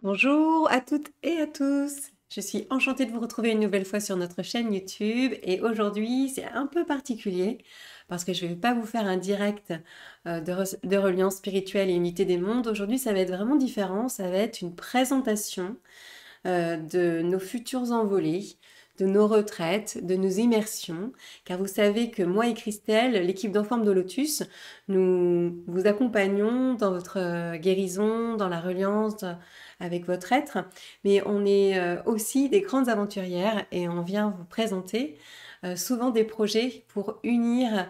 Bonjour à toutes et à tous. Je suis enchantée de vous retrouver une nouvelle fois sur notre chaîne YouTube et aujourd'hui c'est un peu particulier parce que je ne vais pas vous faire un direct de reliance spirituelle et unité des mondes. Aujourd'hui ça va être vraiment différent, ça va être une présentation de nos futurs envolées, de nos retraites, de nos immersions, car vous savez que moi et Christelle, l'équipe d'Enforme de Lotus, nous vous accompagnons dans votre guérison, dans la reliance avec votre être, mais on est aussi des grandes aventurières et on vient vous présenter souvent des projets pour unir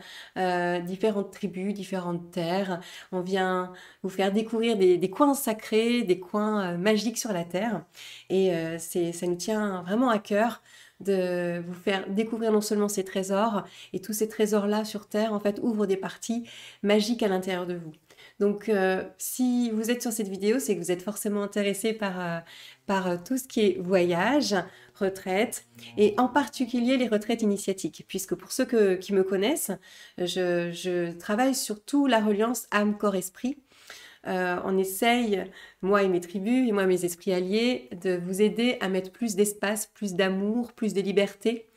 différentes tribus, différentes terres. On vient vous faire découvrir des coins sacrés, des coins magiques sur la terre. Et ça nous tient vraiment à cœur de vous faire découvrir non seulement ces trésors, et tous ces trésors-là sur Terre, en fait, ouvrent des parties magiques à l'intérieur de vous. Donc, si vous êtes sur cette vidéo, c'est que vous êtes forcément intéressé par tout ce qui est voyage, retraite, et en particulier les retraites initiatiques, puisque pour ceux qui me connaissent, je travaille surtout la reliance âme, corps, esprit. On essaye, moi et mes tribus, et moi et mes esprits alliés, de vous aider à mettre plus d'espace, plus d'amour, plus de liberté,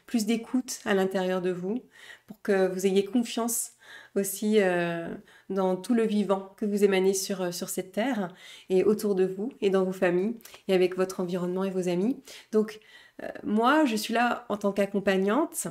plus d'écoute à l'intérieur de vous, pour que vous ayez confiance aussi dans tout le vivant que vous émanez sur cette terre, et autour de vous, et dans vos familles, et avec votre environnement et vos amis. Donc, moi, je suis là en tant qu'accompagnante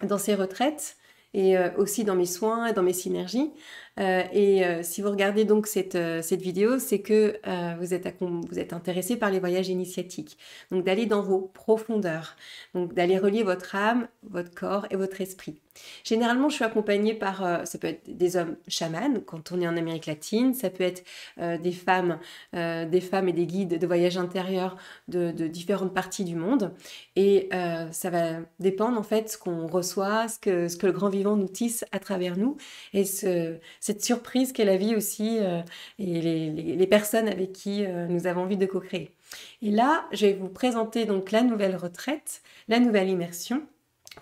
dans ces retraites, et aussi dans mes soins et dans mes synergies. Si vous regardez donc cette vidéo, c'est que vous êtes intéressé par les voyages initiatiques. Donc d'aller dans vos profondeurs, donc d'aller relier votre âme, votre corps et votre esprit. Généralement, je suis accompagnée par, ça peut être des hommes chamans quand on est en Amérique latine, ça peut être des femmes et des guides de voyage intérieur de différentes parties du monde. Et ça va dépendre en fait ce qu'on reçoit, ce que le grand vivant nous tisse à travers nous, et cette surprise qu'est la vie aussi, et les personnes avec qui nous avons envie de co-créer. Et là, je vais vous présenter donc la nouvelle retraite, la nouvelle immersion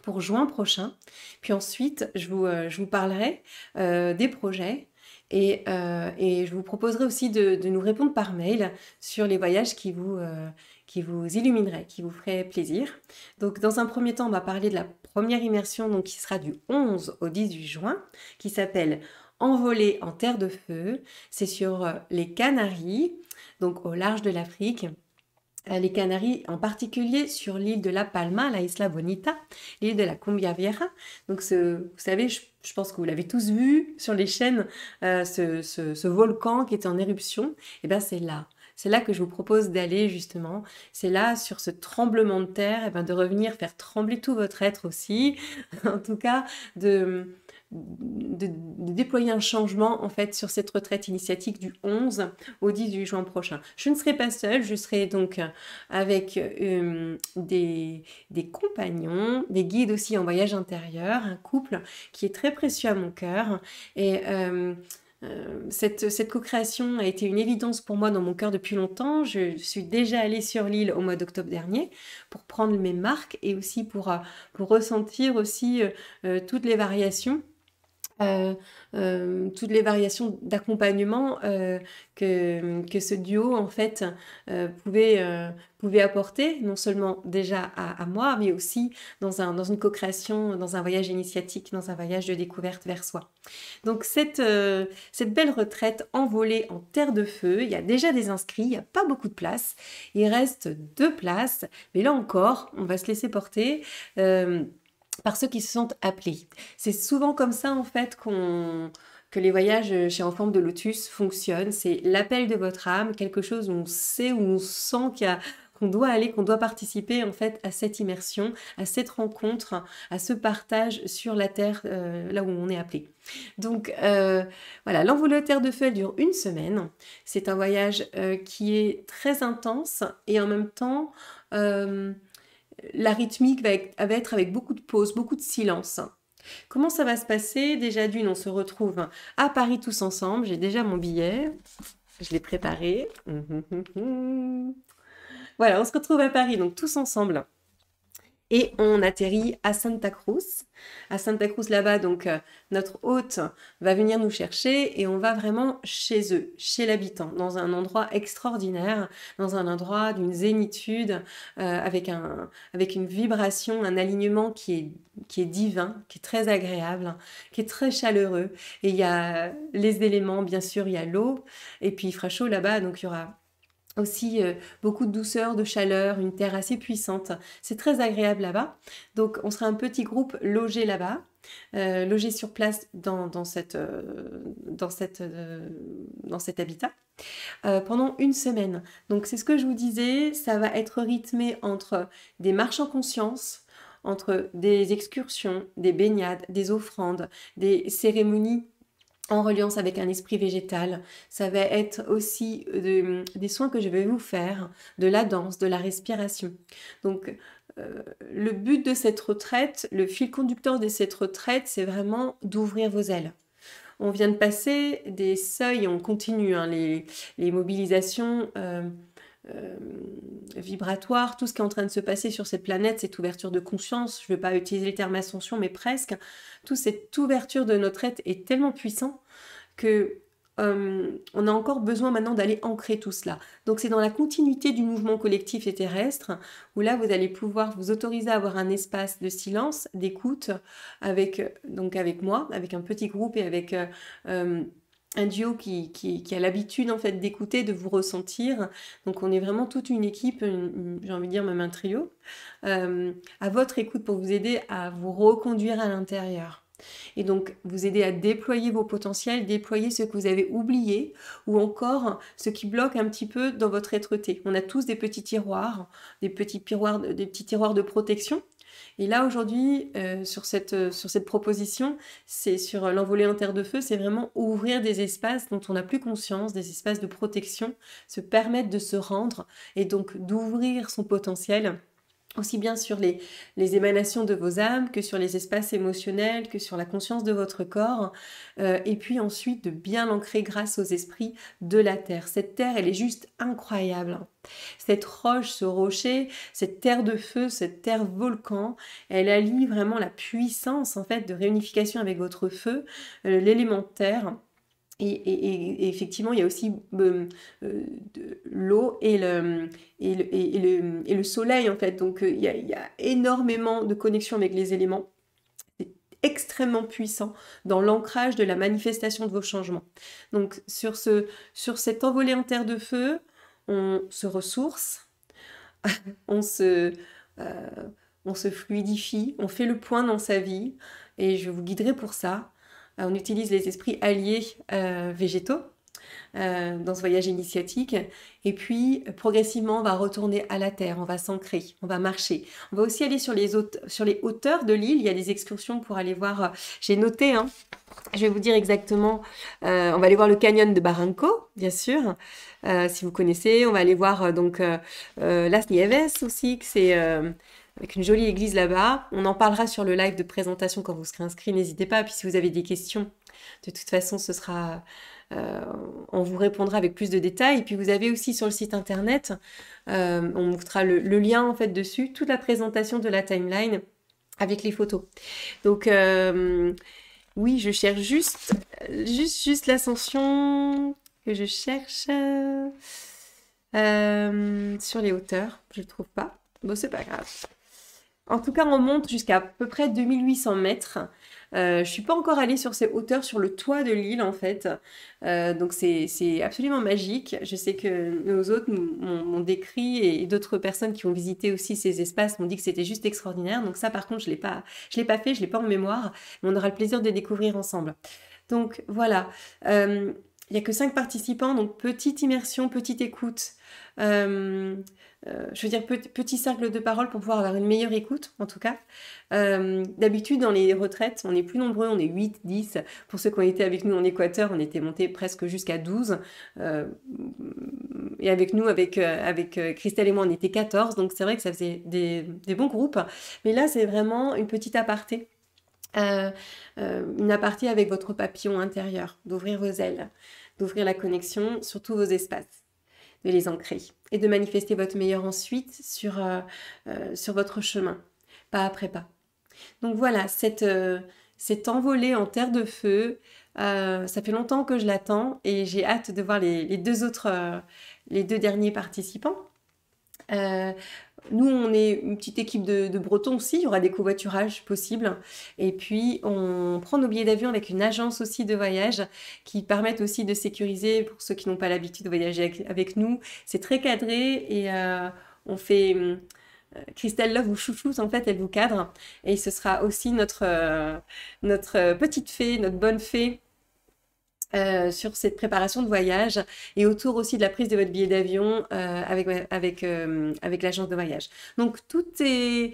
pour juin prochain. Puis ensuite, je vous parlerai des projets. Et je vous proposerai aussi de nous répondre par mail sur les voyages qui vous illumineraient, qui vous feraient plaisir. Donc dans un premier temps, on va parler de la première immersion donc, qui sera du 11 au 18 juin, qui s'appelle Envolée en terre de feu. C'est sur les Canaries, donc au large de l'Afrique. Les Canaries, en particulier sur l'île de La Palma, la Isla Bonita, l'île de la Cumbia Vieja. Donc, vous savez, je pense que vous l'avez tous vu sur les chaînes, ce volcan qui est en éruption. Et bien, c'est là. C'est là que je vous propose d'aller justement. C'est là, sur ce tremblement de terre, et bien de revenir faire trembler tout votre être aussi. En tout cas, de déployer un changement en fait sur cette retraite initiatique du 11 au 18 juin prochain. Je ne serai pas seule, je serai donc avec des compagnons, des guides aussi en voyage intérieur, un couple qui est très précieux à mon cœur. Et cette co-création a été une évidence pour moi dans mon cœur depuis longtemps. Je suis déjà allée sur l'île au mois d'octobre dernier pour prendre mes marques et aussi pour ressentir aussi toutes les variations d'accompagnement que ce duo en fait pouvait apporter, non seulement déjà à moi, mais aussi dans une co-création, dans un voyage initiatique, dans un voyage de découverte vers soi. Donc cette belle retraite envolée en terre de feu, il y a déjà des inscrits, il n'y a pas beaucoup de place, il reste 2 places, mais là encore, on va se laisser porter par ceux qui se sont appelés. C'est souvent comme ça en fait que les voyages chez En Forme de Lotus fonctionnent. C'est l'appel de votre âme, quelque chose où on sait, où on sent qu'on doit aller, qu'on doit participer en fait à cette immersion, à cette rencontre, à ce partage sur la terre, là où on est appelé. Donc voilà, l'envolée terre de feu elle dure 1 semaine. C'est un voyage qui est très intense et en même temps la rythmique va être avec beaucoup de pauses, beaucoup de silence. Comment ça va se passer? Déjà d'une, on se retrouve à Paris tous ensemble. J'ai déjà mon billet. Je l'ai préparé. Voilà, on se retrouve à Paris, donc tous ensemble. Et on atterrit à Santa Cruz. À Santa Cruz, là-bas, donc notre hôte va venir nous chercher et on va vraiment chez eux, chez l'habitant, dans un endroit extraordinaire, dans un endroit d'une zénitude, avec une vibration, un alignement qui est divin, qui est très agréable, qui est très chaleureux. Et il y a les éléments, bien sûr, il y a l'eau, et puis il fera chaud là-bas, donc il y aura aussi beaucoup de douceur, de chaleur, une terre assez puissante. C'est très agréable là-bas. Donc on sera un petit groupe logé là-bas, logé sur place dans cet habitat pendant une semaine. Donc c'est ce que je vous disais, ça va être rythmé entre des marches en conscience, entre des excursions, des baignades, des offrandes, des cérémonies en reliance avec un esprit végétal. Ça va être aussi des soins que je vais vous faire, de la danse, de la respiration. Donc, le but de cette retraite, le fil conducteur de cette retraite, c'est vraiment d'ouvrir vos ailes. On vient de passer des seuils, on continue hein, les mobilisations vibratoires, tout ce qui est en train de se passer sur cette planète, cette ouverture de conscience, je ne veux pas utiliser le terme ascension, mais presque, toute cette ouverture de notre être est tellement puissant que on a encore besoin maintenant d'aller ancrer tout cela. Donc c'est dans la continuité du mouvement collectif et terrestre où là vous allez pouvoir vous autoriser à avoir un espace de silence, d'écoute avec moi, avec un petit groupe et avec un duo qui a l'habitude en fait d'écouter, de vous ressentir. Donc on est vraiment toute une équipe, j'ai envie de dire même un trio, à votre écoute pour vous aider à vous reconduire à l'intérieur. Et donc, vous aider à déployer vos potentiels, déployer ce que vous avez oublié ou encore ce qui bloque un petit peu dans votre être-té. On a tous des petits tiroirs, des petits tiroirs de protection. Et là, aujourd'hui, sur cette proposition, c'est sur l'envolée en terre de feu, c'est vraiment ouvrir des espaces dont on n'a plus conscience, des espaces de protection, se permettre de se rendre et donc d'ouvrir son potentiel aussi bien sur les émanations de vos âmes que sur les espaces émotionnels, que sur la conscience de votre corps, et puis ensuite de bien l'ancrer grâce aux esprits de la Terre. Cette Terre, elle est juste incroyable. Cette roche, ce rocher, cette terre de feu, cette terre volcan, elle allie vraiment la puissance en fait de réunification avec votre feu, l'élémentaire. Et effectivement, il y a aussi l'eau et le soleil, en fait. Donc, il y a énormément de connexion avec les éléments. C'est extrêmement puissant dans l'ancrage de la manifestation de vos changements. Donc, sur cet envolé en terre de feu, on se ressource, on se fluidifie, on fait le point dans sa vie. Et je vous guiderai pour ça. On utilise les esprits alliés végétaux dans ce voyage initiatique. Et puis, progressivement, on va retourner à la terre, on va s'ancrer, on va marcher. On va aussi aller sur les hauteurs de l'île. Il y a des excursions pour aller voir. J'ai noté, hein, je vais vous dire exactement. On va aller voir le canyon de Barranco, bien sûr, si vous connaissez. On va aller voir Las Nieves aussi, que c'est... avec une jolie église là-bas. On en parlera sur le live de présentation quand vous serez inscrit. N'hésitez pas. Puis si vous avez des questions, de toute façon, on vous répondra avec plus de détails. Et puis vous avez aussi sur le site internet, on vous fera le lien en fait dessus, toute la présentation de la timeline avec les photos. Donc oui, je cherche juste l'ascension que je cherche sur les hauteurs. Je ne le trouve pas. Bon, c'est pas grave. En tout cas, on monte jusqu'à à peu près 2800 mètres. Je suis pas encore allée sur ces hauteurs, sur le toit de l'île en fait. Donc c'est absolument magique. Je sais que nos hôtes m'ont décrit et d'autres personnes qui ont visité aussi ces espaces m'ont dit que c'était juste extraordinaire. Donc ça par contre, je l'ai pas fait, je l'ai pas en mémoire. Mais on aura le plaisir de découvrir ensemble. Donc voilà. Il n'y a que 5 participants, donc petite immersion, petite écoute. Je veux dire petit cercle de parole pour pouvoir avoir une meilleure écoute, en tout cas. D'habitude, dans les retraites, on est plus nombreux, on est 8, 10. Pour ceux qui ont été avec nous en Équateur, on était montés presque jusqu'à 12. Et avec nous, avec Christelle et moi, on était 14. Donc c'est vrai que ça faisait des bons groupes. Mais là, c'est vraiment une petite aparté. Une aparté avec votre papillon intérieur, d'ouvrir vos ailes, d'ouvrir la connexion sur tous vos espaces, de les ancrer et de manifester votre meilleur ensuite sur votre chemin. pas après pas. Donc voilà, cette envolée en terre de feu, ça fait longtemps que je l'attends et j'ai hâte de voir les deux autres, les deux derniers participants. Euh, Nous, on est une petite équipe de Bretons aussi, il y aura des covoiturages possibles. Et puis, on prend nos billets d'avion avec une agence aussi de voyage qui permettent aussi de sécuriser pour ceux qui n'ont pas l'habitude de voyager avec nous. C'est très cadré et on fait... Christelle Love vous chouchoute, en fait, elle vous cadre. Et ce sera aussi notre petite fée, notre bonne fée sur cette préparation de voyage et autour aussi de la prise de votre billet d'avion avec l'agence de voyage. Donc tout est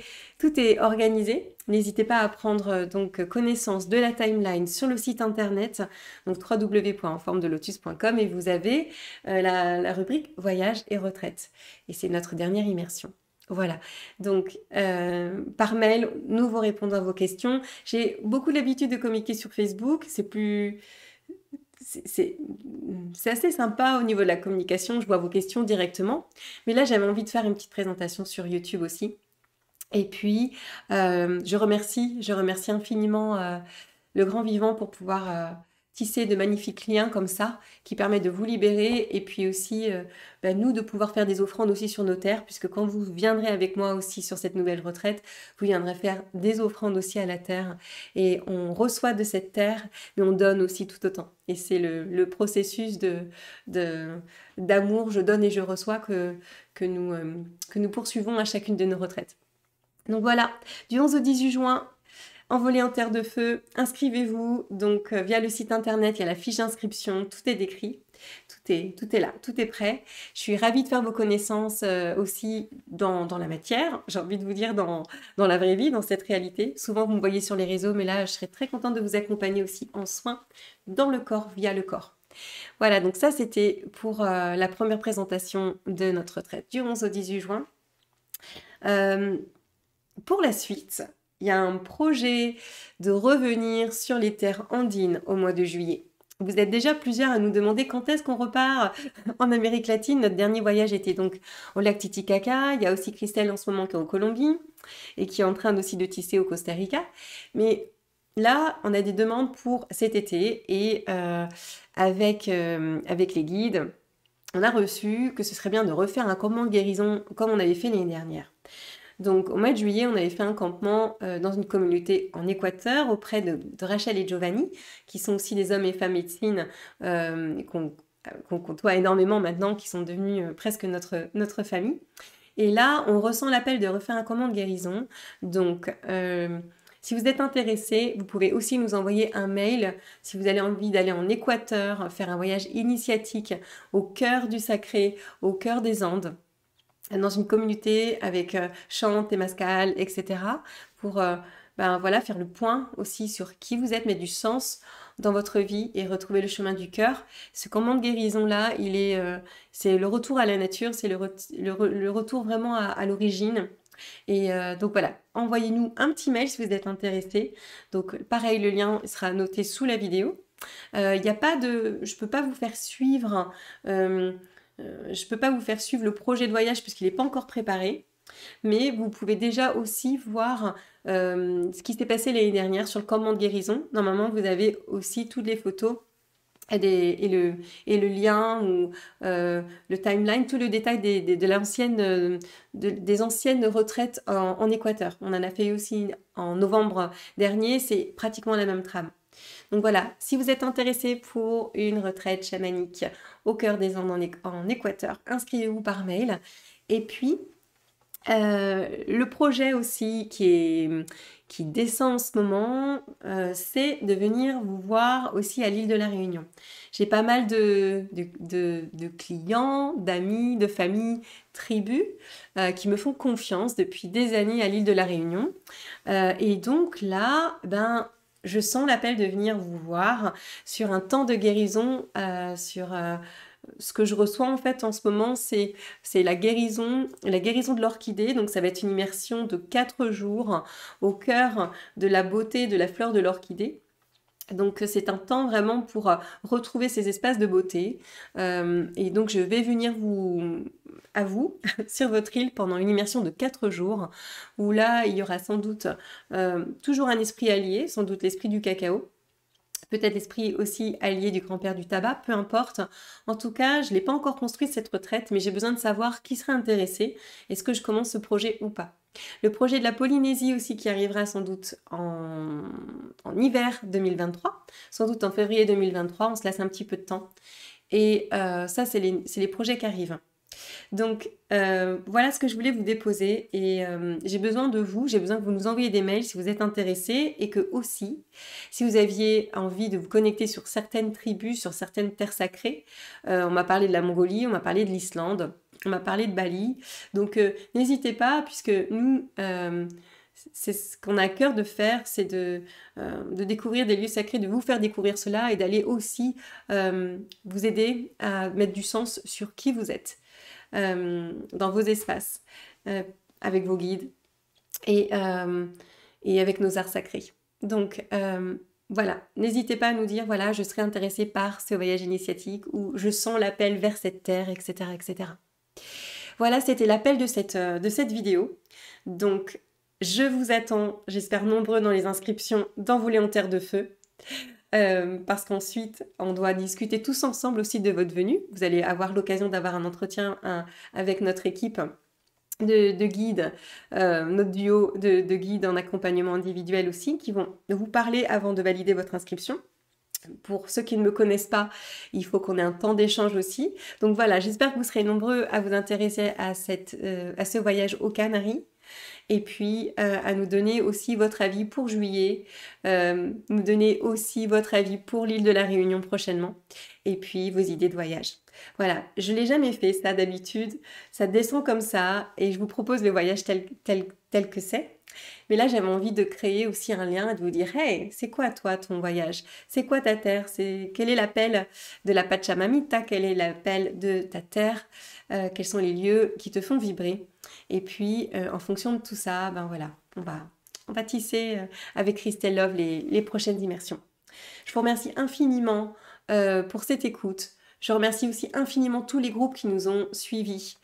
organisé. N'hésitez pas à prendre donc connaissance de la timeline sur le site internet, donc www.enformedelotus.com et vous avez la rubrique voyage et retraite. Et c'est notre dernière immersion. Voilà, donc par mail, nous vous répondons à vos questions. J'ai beaucoup l'habitude de communiquer sur Facebook, c'est assez sympa au niveau de la communication, je vois vos questions directement. Mais là, j'avais envie de faire une petite présentation sur YouTube aussi. Et puis, je remercie infiniment le grand vivant pour pouvoir tisser de magnifiques liens comme ça, qui permettent de vous libérer et puis aussi, nous, de pouvoir faire des offrandes aussi sur nos terres, puisque quand vous viendrez avec moi aussi sur cette nouvelle retraite, vous viendrez faire des offrandes aussi à la terre. Et on reçoit de cette terre, mais on donne aussi tout autant. Et c'est le processus d'amour, je donne et je reçois que nous poursuivons à chacune de nos retraites. Donc voilà, du 11 au 18 juin, envolée en terre de feu, inscrivez-vous. Donc via le site internet, il y a la fiche d'inscription, tout est décrit, tout est là, tout est prêt. Je suis ravie de faire vos connaissances aussi dans la matière, j'ai envie de vous dire dans la vraie vie, dans cette réalité. Souvent vous me voyez sur les réseaux, mais là je serais très contente de vous accompagner aussi en soins dans le corps, via le corps. Voilà, donc ça c'était pour la première présentation de notre retraite du 11 au 18 juin. Pour la suite, il y a un projet de revenir sur les terres andines au mois de juillet. Vous êtes déjà plusieurs à nous demander quand est-ce qu'on repart en Amérique latine. Notre dernier voyage était donc au lac Titicaca. Il y a aussi Christelle en ce moment qui est en Colombie et qui est en train aussi de tisser au Costa Rica. Mais là, on a des demandes pour cet été et avec les guides, on a reçu que ce serait bien de refaire un campement de guérison comme on avait fait l'année dernière. Donc au mois de juillet, on avait fait un campement dans une communauté en Équateur auprès de Rachel et Giovanni, qui sont aussi des hommes et femmes médecines qu'on côtoie énormément maintenant, qui sont devenus presque notre famille. Et là, on ressent l'appel de refaire un campement de guérison. Donc si vous êtes intéressé, vous pouvez aussi nous envoyer un mail si vous avez envie d'aller en Équateur, faire un voyage initiatique au cœur du sacré, au cœur des Andes, dans une communauté avec chant, temazcal, etc. pour faire le point aussi sur qui vous êtes, mettre du sens dans votre vie et retrouver le chemin du cœur. Ce campement de guérison-là, c'est le retour à la nature, c'est le retour vraiment à l'origine. Et donc voilà, envoyez-nous un petit mail si vous êtes intéressé. Donc pareil, le lien sera noté sous la vidéo. Je peux pas vous faire suivre... je ne peux pas vous faire suivre le projet de voyage puisqu'il n'est pas encore préparé, mais vous pouvez déjà aussi voir ce qui s'est passé l'année dernière sur le campement de guérison. Normalement, vous avez aussi toutes les photos et le lien ou le timeline, tout le détail des anciennes retraites en Équateur. On en a fait aussi en novembre dernier, c'est pratiquement la même trame. Donc voilà, si vous êtes intéressé pour une retraite chamanique au cœur des Andes en Équateur, inscrivez-vous par mail. Et puis, le projet aussi qui descend en ce moment, c'est de venir vous voir aussi à l'île de la Réunion. J'ai pas mal de clients, d'amis, de familles, tribus qui me font confiance depuis des années à l'île de la Réunion. Et donc là, je sens l'appel de venir vous voir sur un temps de guérison, ce que je reçois en fait en ce moment, c'est la guérison de l'orchidée. Donc ça va être une immersion de 4 jours au cœur de la beauté de la fleur de l'orchidée. Donc c'est un temps vraiment pour retrouver ces espaces de beauté. Et donc je vais venir à vous sur votre île pendant une immersion de 4 jours, où là il y aura sans doute toujours un esprit allié, sans doute l'esprit du cacao. Peut-être l'esprit aussi allié du grand-père du tabac, peu importe. En tout cas, je ne l'ai pas encore construite cette retraite, mais j'ai besoin de savoir qui serait intéressé. Est-ce que je commence ce projet ou pas? Le projet de la Polynésie aussi qui arrivera sans doute en hiver 2023, sans doute en février 2023, on se laisse un petit peu de temps. Et ça, c'est les projets qui arrivent. Donc voilà ce que je voulais vous déposer et j'ai besoin de vous, j'ai besoin que vous nous envoyiez des mails si vous êtes intéressés et que aussi, si vous aviez envie de vous connecter sur certaines tribus, sur certaines terres sacrées, on m'a parlé de la Mongolie, on m'a parlé de l'Islande, on m'a parlé de Bali, donc n'hésitez pas puisque nous... c'est ce qu'on a à cœur de faire, c'est de découvrir des lieux sacrés, de vous faire découvrir cela et d'aller aussi vous aider à mettre du sens sur qui vous êtes. Dans vos espaces, avec vos guides et avec nos arts sacrés. Donc voilà, n'hésitez pas à nous dire, voilà, je serais intéressée par ce voyage initiatique ou je sens l'appel vers cette terre, etc. etc. Voilà, c'était l'appel de cette vidéo. Donc, je vous attends, j'espère nombreux dans les inscriptions d'Envolée en Terre de Feu. Parce qu'ensuite, on doit discuter tous ensemble aussi de votre venue. Vous allez avoir l'occasion d'avoir un entretien avec notre équipe de guides, notre duo de guides en accompagnement individuel aussi, qui vont vous parler avant de valider votre inscription. Pour ceux qui ne me connaissent pas, il faut qu'on ait un temps d'échange aussi. Donc voilà, j'espère que vous serez nombreux à vous intéresser à ce voyage aux Canaries. Et puis à nous donner aussi votre avis pour juillet, nous donner aussi votre avis pour l'île de la Réunion prochainement, et puis vos idées de voyage. Voilà, je ne l'ai jamais fait ça d'habitude, ça descend comme ça, et je vous propose le voyage tel que c'est. Mais là, j'avais envie de créer aussi un lien et de vous dire, hey, c'est quoi toi ton voyage? C'est quoi ta terre? Quel est l'appel de la Pachamamita? Quel est l'appel de ta terre? Quels sont les lieux qui te font vibrer? Et puis, en fonction de tout ça, ben voilà, on va tisser avec Christelle Love les prochaines immersions. Je vous remercie infiniment pour cette écoute. Je remercie aussi infiniment tous les groupes qui nous ont suivis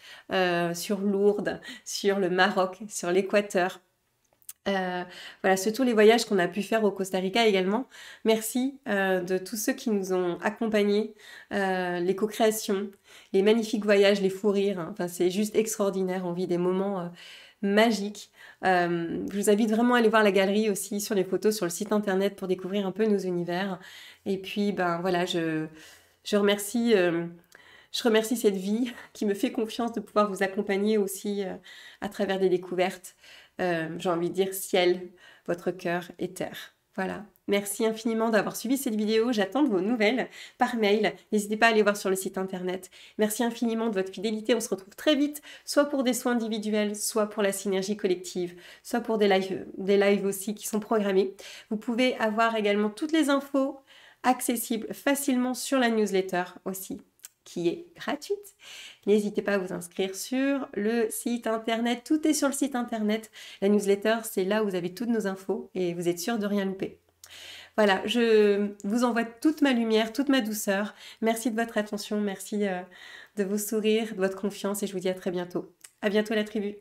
sur Lourdes, sur le Maroc, sur l'Équateur. Voilà, surtout les voyages qu'on a pu faire au Costa Rica également. Merci de tous ceux qui nous ont accompagnés, les co-créations, les magnifiques voyages, les fous rires. Hein. Enfin, c'est juste extraordinaire. On vit des moments magiques. Je vous invite vraiment à aller voir la galerie aussi sur les photos sur le site internet pour découvrir un peu nos univers. Et puis, ben voilà, je remercie. Je remercie cette vie qui me fait confiance de pouvoir vous accompagner aussi à travers des découvertes. J'ai envie de dire ciel, votre cœur et terre. Voilà. Merci infiniment d'avoir suivi cette vidéo. J'attends de vos nouvelles par mail. N'hésitez pas à aller voir sur le site internet. Merci infiniment de votre fidélité. On se retrouve très vite, soit pour des soins individuels, soit pour la synergie collective, soit pour des lives aussi qui sont programmés. Vous pouvez avoir également toutes les infos accessibles facilement sur la newsletter aussi, qui est gratuite. N'hésitez pas à vous inscrire sur le site internet. Tout est sur le site internet. La newsletter, c'est là où vous avez toutes nos infos et vous êtes sûr de rien louper. Voilà, je vous envoie toute ma lumière, toute ma douceur. Merci de votre attention, merci de vos sourires, de votre confiance et je vous dis à très bientôt. À bientôt la tribu.